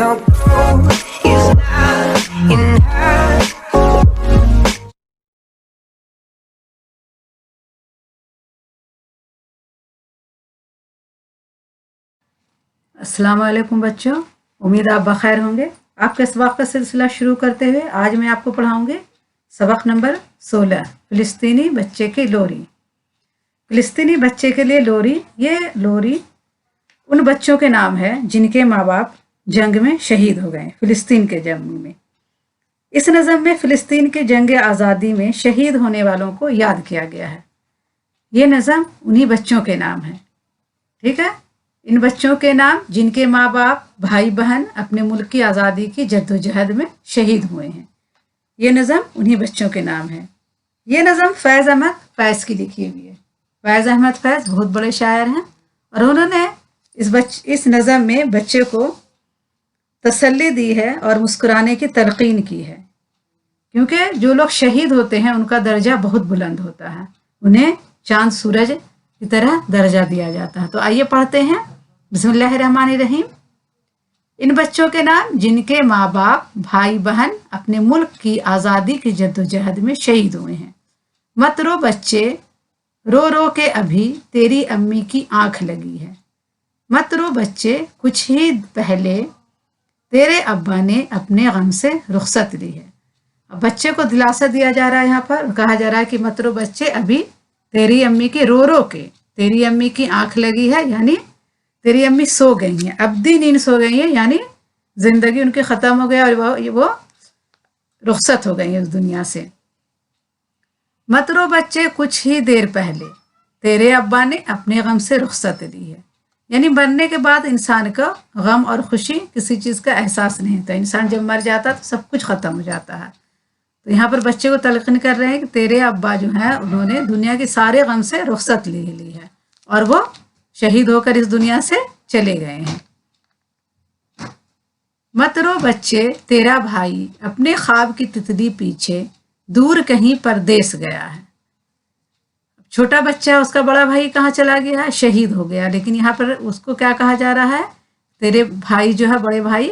Your goal is not in her. अस्सलाम वालेकुम बच्चों, उम्मीद आप बखैर होंगे। आपके सबक का सिलसिला शुरू करते हुए आज मैं आपको पढ़ाऊंगी सबक नंबर 16, फ़िलिस्तीनी बच्चे की लोरी। फ़िलिस्तीनी बच्चे के लिए लोरी, ये लोरी उन बच्चों के नाम है जिनके माँ बाप जंग में शहीद हो गए, फ़िलिस्तीन के जंग में। इस नज़म में फ़िलिस्तीन के जंग आज़ादी में शहीद होने वालों को याद किया गया है। ये नज़म उन्हीं बच्चों के नाम है, ठीक है। इन बच्चों के नाम जिनके माँ बाप भाई बहन अपने मुल्क की आज़ादी की जद्दोजहद में शहीद हुए हैं, ये नज़म उन्हीं बच्चों के नाम है। ये नज़म फैज़ अहमद फैज़ की लिखी हुई है। फैज़ अहमद फैज़ बहुत बड़े शायर हैं और उन्होंने इस नज़म में बच्चे को तसल्ली दी है और मुस्कुराने की तलकीन की है, क्योंकि जो लोग शहीद होते हैं उनका दर्जा बहुत बुलंद होता है, उन्हें चांद सूरज की तरह दर्जा दिया जाता है। तो आइए पढ़ते हैं। बिस्मिल्लाहिर्रहमानिर्रहीम। इन बच्चों के नाम जिनके माँ बाप भाई बहन अपने मुल्क की आज़ादी की जद्दोजहद में शहीद हुए हैं। मत रो बच्चे, रो रो के अभी तेरी अम्मी की आंख लगी है। मत रो बच्चे, कुछ ही पहले तेरे अब्बा ने अपने गम से रुखसत ली है। अब बच्चे को दिलासा दिया जा रहा है, यहाँ पर कहा जा रहा है कि मत रो बच्चे, अभी तेरी अम्मी के रो रो के तेरी अम्मी की आंख लगी है, यानी तेरी अम्मी सो गई हैं, अब्दी नींद सो गई है, यानी जिंदगी उनकी ख़त्म हो गया और वो रुखसत हो गई है उस दुनिया से। मत रो बच्चे, कुछ ही देर पहले तेरे अब्बा ने अपने गम से रुखसत ली है, यानी मरने के बाद इंसान को गम और खुशी किसी चीज़ का एहसास नहीं होता। इंसान जब मर जाता है तो सब कुछ ख़त्म हो जाता है। तो यहाँ पर बच्चे को तलकीन कर रहे हैं कि तेरे अब्बा जो हैं उन्होंने दुनिया के सारे गम से रुखसत ली है और वो शहीद होकर इस दुनिया से चले गए हैं। मत रो बच्चे, तेरा भाई अपने ख्वाब की तितली पीछे दूर कहीं परदेस गया है। छोटा बच्चा, उसका बड़ा भाई कहाँ चला गया है? शहीद हो गया। लेकिन यहाँ पर उसको क्या कहा जा रहा है? तेरे भाई जो है, बड़े भाई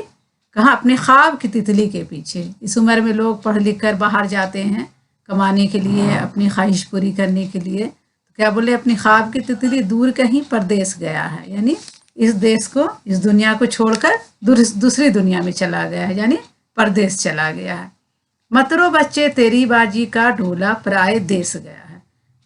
कहाँ? अपने ख्वाब की तितली के पीछे। इस उम्र में लोग पढ़ लिख कर बाहर जाते हैं कमाने के लिए, अपनी ख्वाहिश पूरी करने के लिए। तो क्या बोले? अपनी ख्वाब की तितली दूर कहीं परदेस गया है, यानी इस देश को, इस दुनिया को छोड़कर दूसरी दुनिया में चला गया है, यानी परदेस चला गया है। मत रो बच्चे, तेरी बाजी का ढोला पराए देश गया है,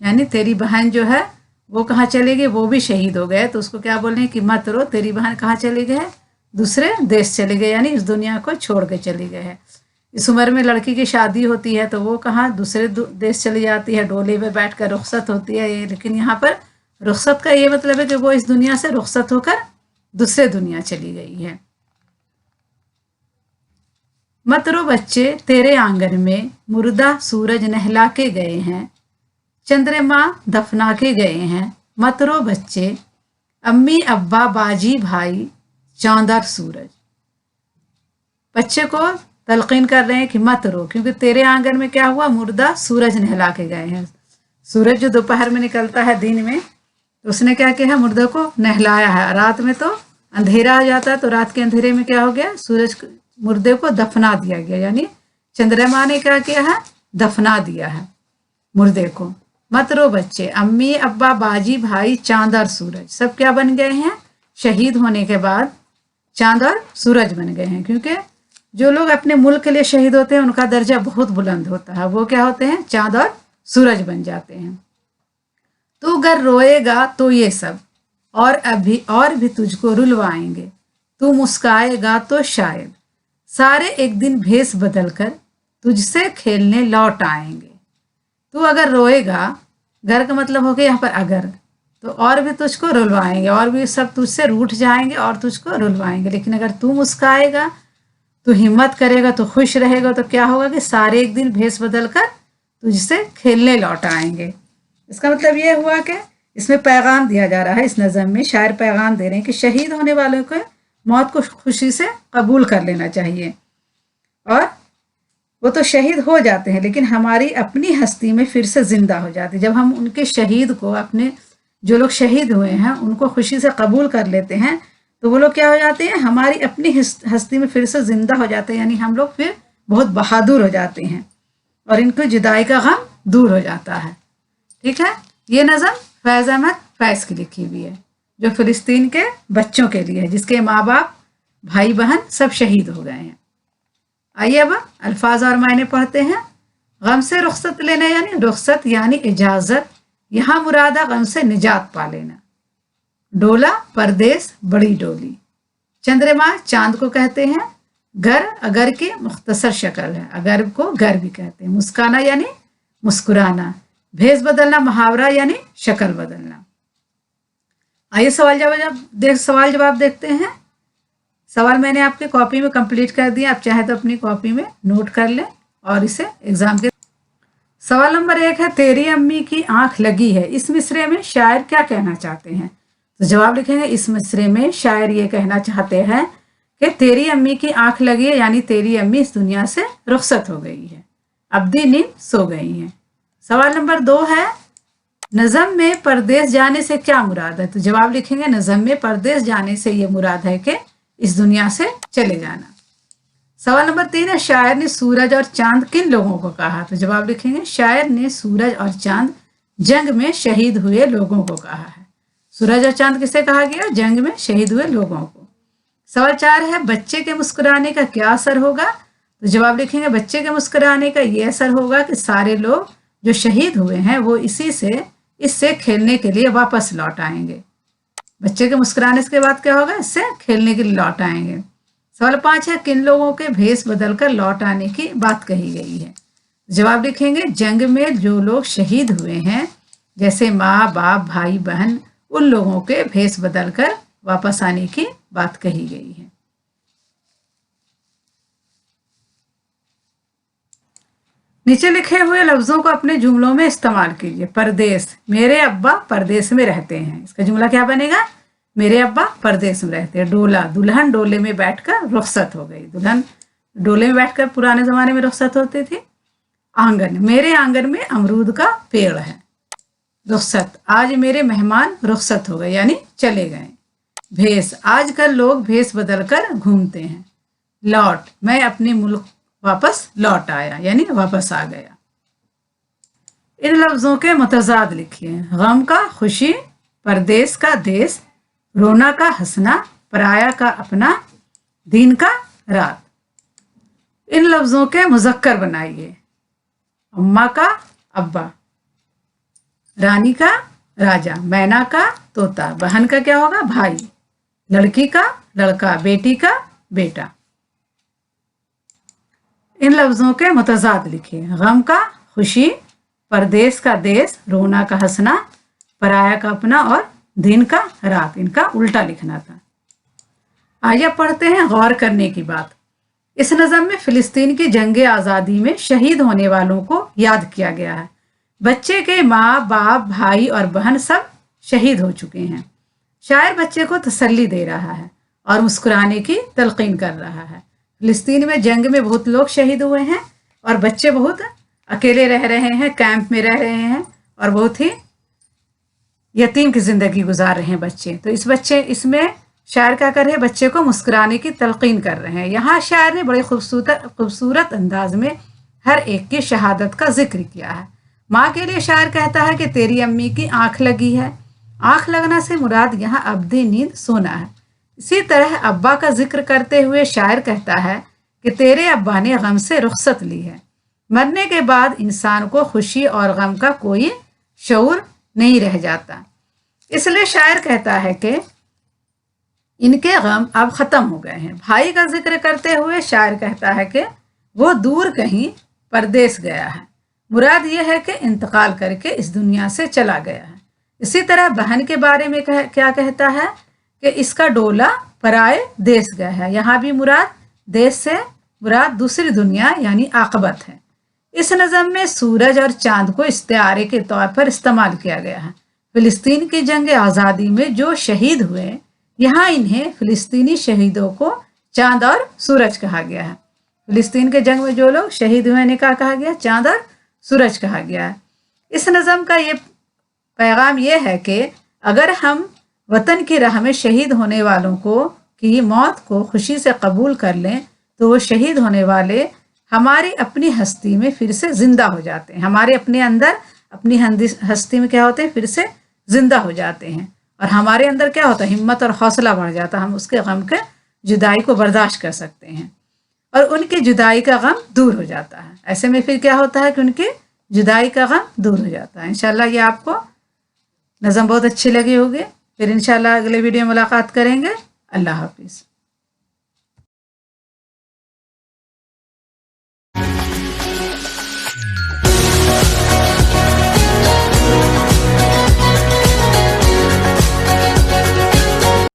यानी तेरी बहन जो है वो कहाँ चले गए? वो भी शहीद हो गए। तो उसको क्या बोल रहे हैं कि मत रो, तेरी बहन कहाँ चले गए? दूसरे देश चले गए, यानी इस दुनिया को छोड़ के चले गए हैं। इस उम्र में लड़की की शादी होती है तो वो कहाँ? दूसरे देश चली जाती है, डोले में बैठ कर रुखसत होती है। लेकिन यहाँ पर रुखसत का ये मतलब है कि वो इस दुनिया से रुखसत होकर दूसरे दुनिया चली गई है। मत रो बच्चे, तेरे आंगन में मुर्दा सूरज नहला के गए हैं, चंद्रमा दफना के गए हैं। मत रो बच्चे, अम्मी अब्बा बाजी भाई चांद और सूरज। बच्चे को तलकीन कर रहे हैं कि मत रो, क्योंकि तेरे आंगन में क्या हुआ? मुर्दा सूरज नहला के गए हैं। सूरज जो दोपहर में निकलता है दिन में, तो उसने क्या किया है? मुर्दे को नहलाया है। रात में तो अंधेरा आ जाता है, तो रात के अंधेरे में क्या हो गया? मुर्दे को दफना दिया गया, यानी चंद्रमा ने क्या किया है? दफना दिया है मुर्दे को। मत रो बच्चे, अम्मी अब्बा बाजी भाई चांद और सूरज, सब क्या बन गए हैं? शहीद होने के बाद चांद और सूरज बन गए हैं। क्योंकि जो लोग अपने मुल्क के लिए शहीद होते हैं उनका दर्जा बहुत बुलंद होता है, वो क्या होते हैं? चांद और सूरज बन जाते हैं। तू अगर रोएगा तो ये सब और भी तुझको रुलवाएंगे, तू मुस्काएगा तो शायद सारे एक दिन भेस बदल कर तुझसे खेलने लौट आएंगे। तू अगर रोएगा, घर का मतलब हो गया यहाँ पर अगर, तो और भी तुझको रुलवाएंगे, और भी सब तुझसे रूठ जाएंगे और तुझको रुलवाएंगे। लेकिन अगर तू मुस्काएगा, तू हिम्मत करेगा, तो खुश रहेगा, तो क्या होगा कि सारे एक दिन भेस बदल कर तुझसे खेलने लौट आएंगे। इसका मतलब ये हुआ कि इसमें पैगाम दिया जा रहा है। इस नज़म में शायर पैगाम दे रहे हैं कि शहीद होने वालों को मौत को खुशी से कबूल कर लेना चाहिए, और वो तो शहीद हो जाते हैं लेकिन हमारी अपनी हस्ती में फिर से जिंदा हो जाते हैं। जब हम उनके शहीद को, अपने जो लोग शहीद हुए हैं उनको खुशी से कबूल कर लेते हैं, तो वो लोग क्या हो जाते हैं, हमारी अपनी हस्ती में फिर से जिंदा हो जाते हैं, यानी हम लोग फिर बहुत बहादुर हो जाते हैं और इनको जुदाई का गम दूर हो जाता है। ठीक है, ये नज़म फैज़ अहमद फैज़ की लिखी हुई है, जो फिलिस्तीन के बच्चों के लिए है, जिसके माँ बाप भाई बहन सब शहीद हो गए हैं। आइए अब अल्फाज और मायने पढ़ते हैं। गम से रुखसत लेना, यानी रुखसत यानी इजाज़त, यहाँ मुरादा गम से निजात पा लेना। डोला परदेस बड़ी डोली। चंद्रमा चांद को कहते हैं। घर अगर की मुख्तसर शक्ल है, अगर को घर भी कहते हैं। मुस्काना यानी मुस्कुराना। भेस बदलना मुहावरा यानी शक्ल बदलना। आइए सवाल जवाब देखते हैं। सवाल मैंने आपके कॉपी में कंप्लीट कर दिया, आप चाहे तो अपनी कॉपी में नोट कर लें और इसे एग्जाम के। सवाल नंबर 1 है, तेरी अम्मी की आंख लगी है, इस मिसरे में शायर क्या कहना चाहते हैं? तो जवाब लिखेंगे, इस मिसरे में शायर ये कहना चाहते हैं कि तेरी अम्मी की आंख लगी है, यानी तेरी अम्मी इस दुनिया से रुखसत हो गई है, अब्दी नींद सो गई है। सवाल नंबर 2 है, नज़म में परदेस जाने से क्या मुराद है? तो जवाब लिखेंगे, नज़म में परदेस जाने से ये मुराद है कि इस दुनिया से चले जाना। सवाल नंबर 3 है, शायर ने सूरज और चांद किन लोगों को कहा? तो जवाब लिखेंगे, शायर ने सूरज और चांद जंग में शहीद हुए लोगों को कहा है। सूरज और चांद किसे कहा गया? जंग में शहीद हुए लोगों को। सवाल 4 है, बच्चे के मुस्कुराने का क्या असर होगा? तो जवाब लिखेंगे, बच्चे के मुस्कुराने का ये असर होगा कि सारे लोग जो शहीद हुए हैं वो इससे खेलने के लिए वापस लौट आएंगे। बच्चे के मुस्कुराने के बाद क्या होगा? इससे खेलने के लिए लौट आएंगे। सवाल 5 है, किन लोगों के भेष बदलकर लौट आने की बात कही गई है? जवाब लिखेंगे, जंग में जो लोग शहीद हुए हैं, जैसे माँ बाप भाई बहन, उन लोगों के भेष बदलकर वापस आने की बात कही गई है। नीचे लिखे हुए लफ्जों को अपने जुमलों में इस्तेमाल कीजिए। परदेस, मेरे अब्बा परदेस में रहते हैं, इसका जुमला क्या बनेगा? मेरे अब्बा परदेस में रहते हैं। डोला, दुल्हन डोले में बैठकर रुखसत हो गई, दुल्हन डोले में बैठकर पुराने जमाने में रुखसत होती थी। आंगन, मेरे आंगन में अमरूद का पेड़ है। रुखसत, आज मेरे मेहमान रुखसत हो गए, यानी चले गए। भेस, आजकल लोग भेस बदलकर घूमते हैं। लौट, मैं अपने मुल्क वापस लौट आया, यानी वापस आ गया। इन लफ्जों के मुतजाद लिखिए। गम का खुशी, परदेस का देश, रोना का हंसना, पराया का अपना, दिन का रात। इन लफ्जों के मुजक्कर बनाइए। अम्मा का अब्बा, रानी का राजा, मैना का तोता, बहन का क्या होगा? भाई, लड़की का लड़का, बेटी का बेटा। इन लफ्जों के मुतजाद लिखिए। गम का खुशी, परदेस का देश, रोना का हंसना, पराया का अपना और दिन का रात। इनका उल्टा लिखना था। आइए पढ़ते हैं गौर करने की बात। इस नज़म में फिलिस्तीन की जंग आज़ादी में शहीद होने वालों को याद किया गया है। बच्चे के माँ बाप भाई और बहन सब शहीद हो चुके हैं। शायर बच्चे को तसल्ली दे रहा है और मुस्कुराने की तलकीन कर रहा है। फिलिस्तीन में जंग में बहुत लोग शहीद हुए हैं और बच्चे बहुत अकेले रह रहे हैं, कैंप में रह रहे हैं और बहुत ही यतीम की जिंदगी गुजार रहे हैं बच्चे। तो इसमें शायर क्या कर रहे हैं? बच्चे को मुस्कुराने की तलकीन कर रहे हैं। यहाँ शायर ने बड़े खूबसूरत अंदाज में हर एक की शहादत का जिक्र किया है। माँ के लिए शायर कहता है कि तेरी अम्मी की आंख लगी है। आंख लगना से मुराद यहाँ अब्दी नींद सोना है। इसी तरह अब्बा का जिक्र करते हुए शायर कहता है कि तेरे अब्बा ने गम से रुखसत ली है। मरने के बाद इंसान को खुशी और गम का कोई शऊर नहीं रह जाता। इसलिए शायर कहता है कि इनके गम अब खत्म हो गए हैं। भाई का जिक्र करते हुए शायर कहता है कि वो दूर कहीं परदेस गया है। मुराद यह है कि इंतकाल करके इस दुनिया से चला गया है। इसी तरह बहन के बारे में क्या कहता है कि इसका डोला पराए देश गया है। यहाँ भी मुराद देश से मुराद दूसरी दुनिया यानी आकबत है। इस नज़म में सूरज और चांद को इस्तिआरे के तौर पर इस्तेमाल किया गया है। फिलिस्तीन की जंग आज़ादी में जो शहीद हुए, यहाँ इन्हें फिलिस्तीनी शहीदों को चांद और सूरज कहा गया है। फिलिस्तीन के जंग में जो लोग शहीद हुए इन्हें क्या कहा गया? चांद और सूरज कहा गया है। इस नज़म का ये पैगाम ये है कि अगर हम वतन की राह में शहीद होने वालों को की मौत को खुशी से कबूल कर लें तो वो शहीद होने वाले हमारी अपनी हस्ती में फिर से जिंदा हो जाते हैं। हमारे अपने अंदर अपनी हस्ती में क्या होते हैं, फिर से जिंदा हो जाते हैं। और हमारे अंदर क्या होता है, हिम्मत और हौसला बढ़ जाता है। हम उसके गम के जुदाई को बर्दाश्त कर सकते हैं और उनकी जुदाई का गम दूर हो जाता है। ऐसे में फिर क्या होता है कि उनकी जुदाई का गम दूर हो जाता है। इंशाल्लाह ये आपको नज़म बहुत अच्छी लगी होगी। फिर इंशाल्लाह अगले वीडियो में मुलाकात करेंगे। अल्लाह हाफिज़।